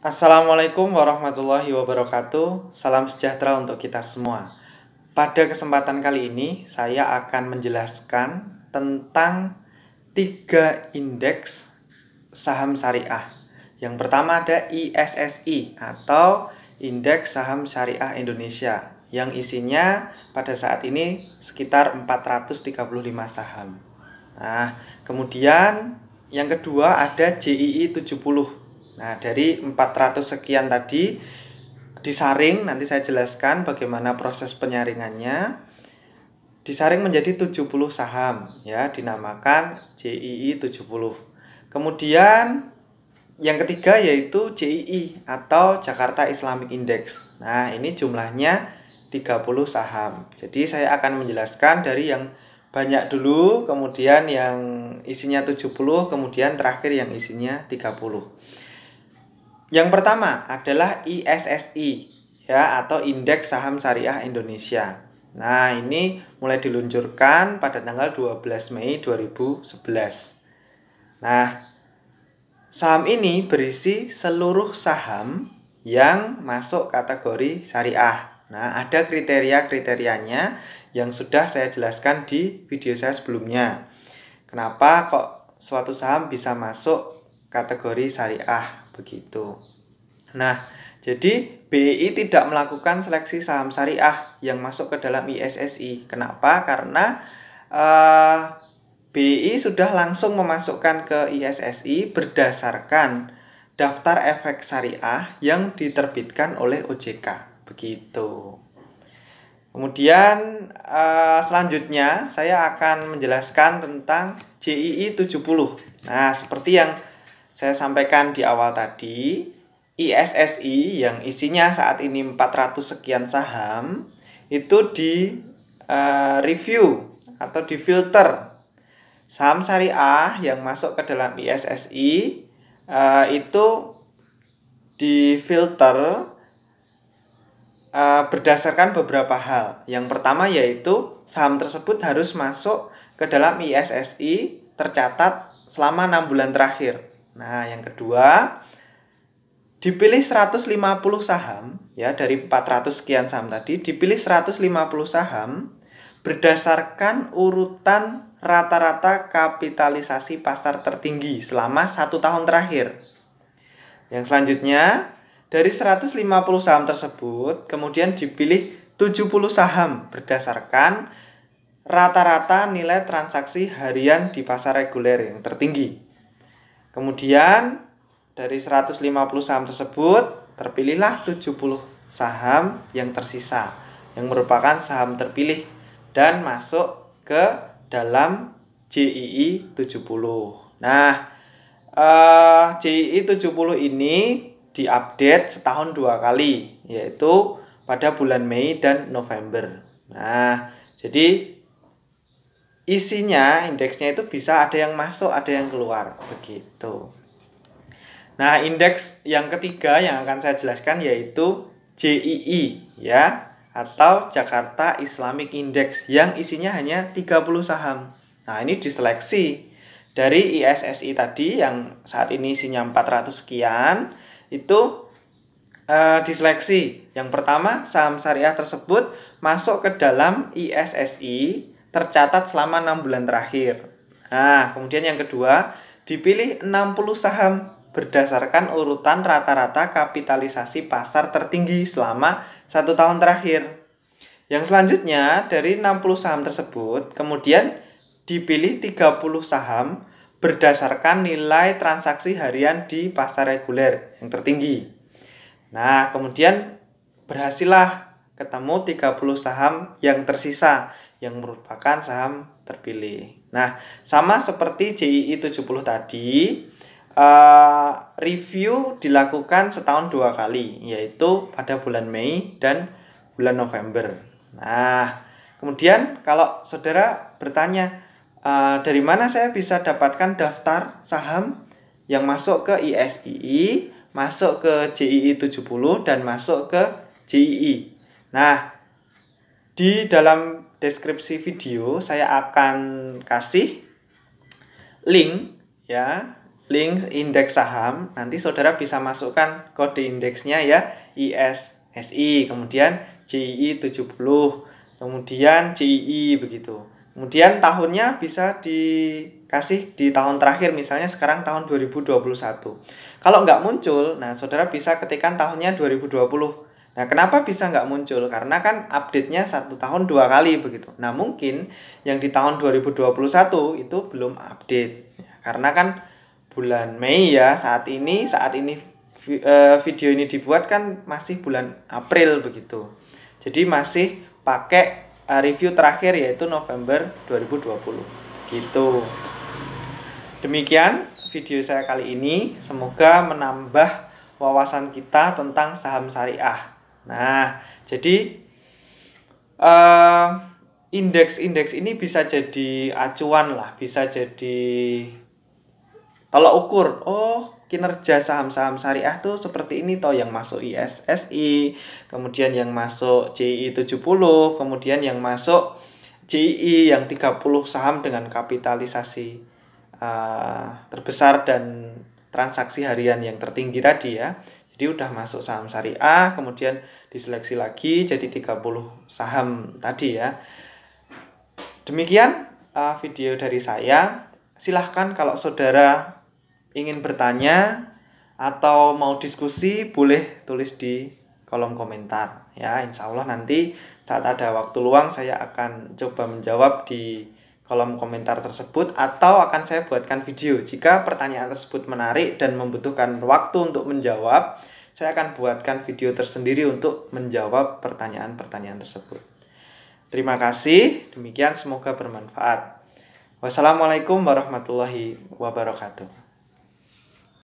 Assalamualaikum warahmatullahi wabarakatuh. Salam sejahtera untuk kita semua. Pada kesempatan kali ini, saya akan menjelaskan tentang 3 indeks saham syariah. Yang pertama ada ISSI atau Indeks Saham Syariah Indonesia, yang isinya pada saat ini sekitar 435 saham. Nah, kemudian yang kedua ada JII 70. Nah, dari 400 sekian tadi disaring, nanti saya jelaskan bagaimana proses penyaringannya. Disaring menjadi 70 saham, ya, dinamakan JII 70. Kemudian yang ketiga yaitu JII atau Jakarta Islamic Index. Nah, ini jumlahnya 30 saham. Jadi saya akan menjelaskan dari yang banyak dulu, kemudian yang isinya 70, kemudian terakhir yang isinya 30. Yang pertama adalah ISSI, ya, atau Indeks Saham Syariah Indonesia. Nah, ini mulai diluncurkan pada tanggal 12 Mei 2011. Nah, saham ini berisi seluruh saham yang masuk kategori syariah. Nah, ada kriteria-kriterianya yang sudah saya jelaskan di video saya sebelumnya. Kenapa kok suatu saham bisa masuk kategori syariah begitu. Nah, jadi BEI tidak melakukan seleksi saham syariah yang masuk ke dalam ISSI. Kenapa? Karena BEI sudah langsung memasukkan ke ISSI berdasarkan daftar efek syariah yang diterbitkan oleh OJK. Begitu. Kemudian selanjutnya saya akan menjelaskan tentang JII 70. Nah, seperti yang saya sampaikan di awal tadi, ISSI yang isinya saat ini 400 sekian saham itu di review atau difilter. Saham syariah yang masuk ke dalam ISSI itu difilter berdasarkan beberapa hal. Yang pertama yaitu saham tersebut harus masuk ke dalam ISSI tercatat selama 6 bulan terakhir. Nah, yang kedua, dipilih 150 saham, ya, dari 400 sekian saham tadi, dipilih 150 saham berdasarkan urutan rata-rata kapitalisasi pasar tertinggi selama 1 tahun terakhir. Yang selanjutnya, dari 150 saham tersebut, kemudian dipilih 70 saham berdasarkan rata-rata nilai transaksi harian di pasar reguler yang tertinggi. Kemudian dari 150 saham tersebut terpilihlah 70 saham yang tersisa, yang merupakan saham terpilih dan masuk ke dalam JII 70. Nah, JII 70 ini diupdate setahun 2 kali, yaitu pada bulan Mei dan November. Nah, jadi isinya, indeksnya itu bisa ada yang masuk, ada yang keluar, begitu. Nah, indeks yang ketiga yang akan saya jelaskan yaitu JII, ya, atau Jakarta Islamic Index, yang isinya hanya 30 saham. Nah, ini diseleksi dari ISSI tadi yang saat ini isinya 400 sekian, itu diseleksi. Yang pertama, saham syariah tersebut masuk ke dalam ISSI tercatat selama 6 bulan terakhir. Nah, kemudian yang kedua, dipilih 60 saham berdasarkan urutan rata-rata kapitalisasi pasar tertinggi selama 1 tahun terakhir. Yang selanjutnya, dari 60 saham tersebut, kemudian dipilih 30 saham berdasarkan nilai transaksi harian di pasar reguler yang tertinggi. Nah, kemudian berhasillah ketemu 30 saham yang tersisa, yang merupakan saham terpilih. Nah, sama seperti JII 70 tadi, review dilakukan setahun 2 kali, yaitu pada bulan Mei dan bulan November. Nah, kemudian kalau saudara bertanya, dari mana saya bisa dapatkan daftar saham yang masuk ke ISII, masuk ke JII 70, dan masuk ke JII. Nah, di dalam deskripsi video saya akan kasih link, ya, link indeks saham, nanti saudara bisa masukkan kode indeksnya ya, ISSI, kemudian JII 70, kemudian JII begitu. Kemudian tahunnya bisa dikasih di tahun terakhir, misalnya sekarang tahun 2021. Kalau nggak muncul, nah saudara bisa ketikkan tahunnya 2020. Nah, kenapa bisa nggak muncul? Karena kan update-nya 1 tahun 2 kali begitu. Nah, mungkin yang di tahun 2021 itu belum update. Karena kan bulan Mei ya, saat ini video ini dibuat kan masih bulan April begitu. Jadi masih pakai review terakhir yaitu November 2020. Gitu. Demikian video saya kali ini, semoga menambah wawasan kita tentang saham syariah. Nah, jadi indeks-indeks ini bisa jadi acuan lah, bisa jadi tolak ukur. Oh, kinerja saham-saham syariah tuh seperti ini toh, yang masuk ISSI, kemudian yang masuk JII 70, kemudian yang masuk JII yang 30 saham dengan kapitalisasi terbesar dan transaksi harian yang tertinggi tadi ya. Jadi udah masuk saham syariah, kemudian diseleksi lagi jadi 30 saham tadi ya. Demikian video dari saya. Silahkan kalau saudara ingin bertanya atau mau diskusi, boleh tulis di kolom komentar ya. Insya Allah nanti saat ada waktu luang saya akan coba menjawab di kolom komentar tersebut, atau akan saya buatkan video. Jika pertanyaan tersebut menarik dan membutuhkan waktu untuk menjawab, saya akan buatkan video tersendiri untuk menjawab pertanyaan-pertanyaan tersebut. Terima kasih, demikian semoga bermanfaat. Wassalamualaikum warahmatullahi wabarakatuh.